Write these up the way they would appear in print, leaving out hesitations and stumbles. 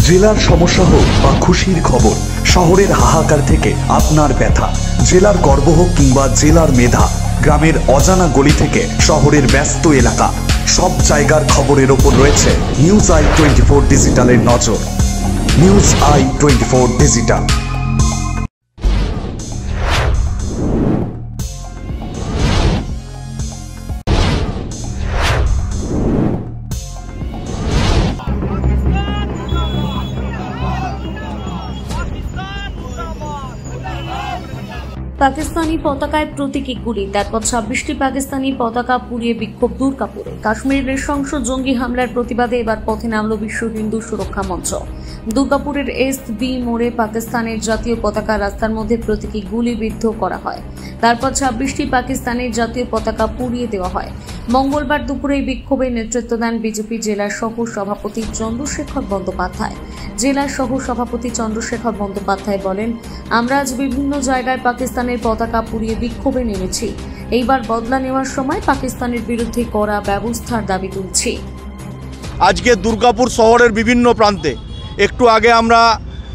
জেলার সমস্যা হোক বা খুশির খবর, শহরের হাহাকার থেকে আপনার ব্যথা, জেলার গর্ব হোক কিংবা জেলার মেধা, গ্রামের অজানা গলি থেকে শহরের ব্যস্ত এলাকা, সব জায়গার খবরের ওপর রয়েছে নিউজ আই 24 ডিজিটালের নজর। News I 24 digital. পাকিস্তানি পতাকায় প্রতীকী গুলি, তারপর 26টি পাকিস্তানি পতাকা পুড়িয়ে বিক্ষোভ দুর্গাপুরে। কাশ্মীরের নৃশংস জঙ্গি হামলার প্রতিবাদে এবার পথে নামল বিশ্ব হিন্দু সুরক্ষা মঞ্চ। দুর্গাপুরের এসবি মোড়ে পাকিস্তানের জাতীয় পতাকা রাস্তার মধ্যে প্রতীকী গুলিবিদ্ধ করা হয়, তারপর 26টি পাকিস্তানের জাতীয় পতাকা পুড়িয়ে দেওয়া হয়। মঙ্গলবার দুপুরে বিক্ষোভে নেতৃত্ব দেন বিজেপি জেলার সহ সভাপতি চন্দ্রশেখর বন্দ্যোপাধ্যায়। জেলার সহ সভাপতি চন্দ্রশেখর বন্দ্যোপাধ্যায় বলেন, আমরা আজ বিভিন্ন জায়গায় পাকিস্তানের পতাকা পুড়িয়ে বিক্ষোভে নেমেছি। এইবার বদলা নেওয়ার সময় পাকিস্তানের বিরুদ্ধে কড়া ব্যবস্থার দাবি তুলছি। আজকে দুর্গাপুর শহরের বিভিন্ন প্রান্তে, একটু আগে আমরা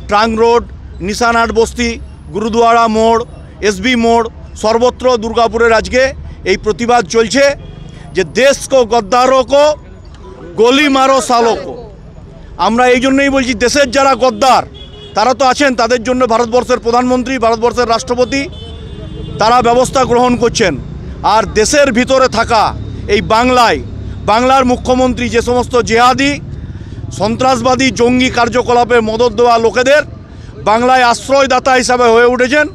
ট্রাঙ্ক রোড, নিশানহাট বস্তি, গুরুদুয়ারা মোড়, এসবি মোড়, সর্বত্র দুর্গাপুরের আজকে এই প্রতিবাদ চলছে যে দেশ কো গদ্দারো কো গলি মারো সালো কো। আমরা এই জন্যই বলছি, দেশের যারা গদ্দার তারা তো আছেন, তাদের জন্য ভারতবর্ষের প্রধানমন্ত্রী, ভারতবর্ষের রাষ্ট্রপতি তারা ব্যবস্থা গ্রহণ করছেন। আর দেশের ভিতরে থাকা এই বাংলার মুখ্যমন্ত্রী যে সমস্ত জেহাদি, সন্ত্রাসবাদী, জঙ্গি কার্যকলাপে মদত দেওয়া লোকেদের বাংলায় আশ্রয়দাতা হিসাবে হয়ে উঠেছেন।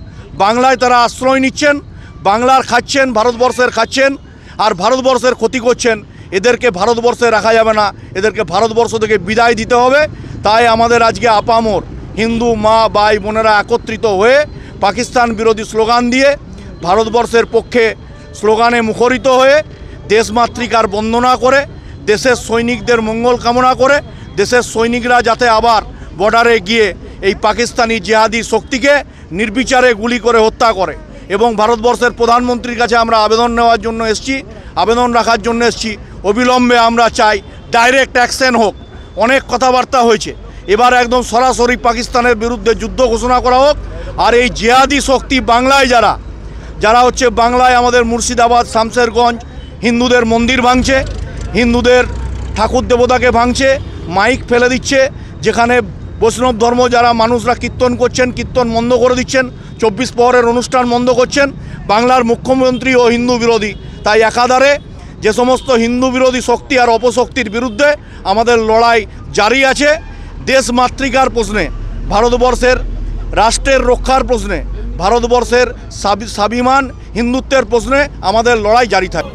বাংলায় তারা আশ্রয় নিচ্ছেন, বাংলার খাচ্ছেন, ভারতবর্ষের খাচ্ছেন, আর ভারতবর্ষের ক্ষতি করছেন। এদেরকে ভারতবর্ষে রাখা যাবে না, এদেরকে ভারতবর্ষ থেকে বিদায় দিতে হবে। তাই আমাদের আজকে আপামর হিন্দু মা ভাই বোনেরা একত্রিত হয়ে পাকিস্তান বিরোধী স্লোগান দিয়ে, ভারতবর্ষের পক্ষে স্লোগানে মুখরিত হয়ে, দেশমাতৃকার বন্দনা করে, দেশের সৈনিকদের মঙ্গল কামনা করে, দেশের সৈনিকরা যাতে আবার বর্ডারে গিয়ে এই পাকিস্তানি জিহাদি শক্তিকে নির্বিচারে গুলি করে হত্যা করে। এবং ভারতবর্ষের প্রধানমন্ত্রীর কাছে আমরা আবেদন নেওয়ার জন্য এসেছি, আবেদন রাখার জন্য এসেছি, অবিলম্বে আমরা চাই ডাইরেক্ট অ্যাকশন হোক। অনেক কথাবার্তা হয়েছে, এবার একদম সরাসরি পাকিস্তানের বিরুদ্ধে যুদ্ধ ঘোষণা করা হোক। আর এই জিহাদি শক্তি বাংলায় যারা হচ্ছে, বাংলায় আমাদের মুর্শিদাবাদ, শামশেরগঞ্জ হিন্দুদের মন্দির ভাঙছে, হিন্দুদের ঠাকুর দেবতাকে ভাঙছে, মাইক ফেলে দিচ্ছে, যেখানে বৈষ্ণব ধর্ম যারা মানুষরা কীর্তন করছেন, কীর্তন বন্ধ করে দিচ্ছেন, 24 প্রহরের অনুষ্ঠান বন্ধ করছেন। বাংলার মুখ্যমন্ত্রী ও হিন্দু বিরোধী। তাই একাধারে যে সমস্ত হিন্দু বিরোধী শক্তি আর অপশক্তির বিরুদ্ধে আমাদের লড়াই জারি আছে। দেশ মাতৃকার প্রশ্নে, ভারতবর্ষের রাষ্ট্রের রক্ষার প্রশ্নে, ভারতবর্ষের স্বাভিমান হিন্দুত্বের প্রশ্নে আমাদের লড়াই জারি থাকে।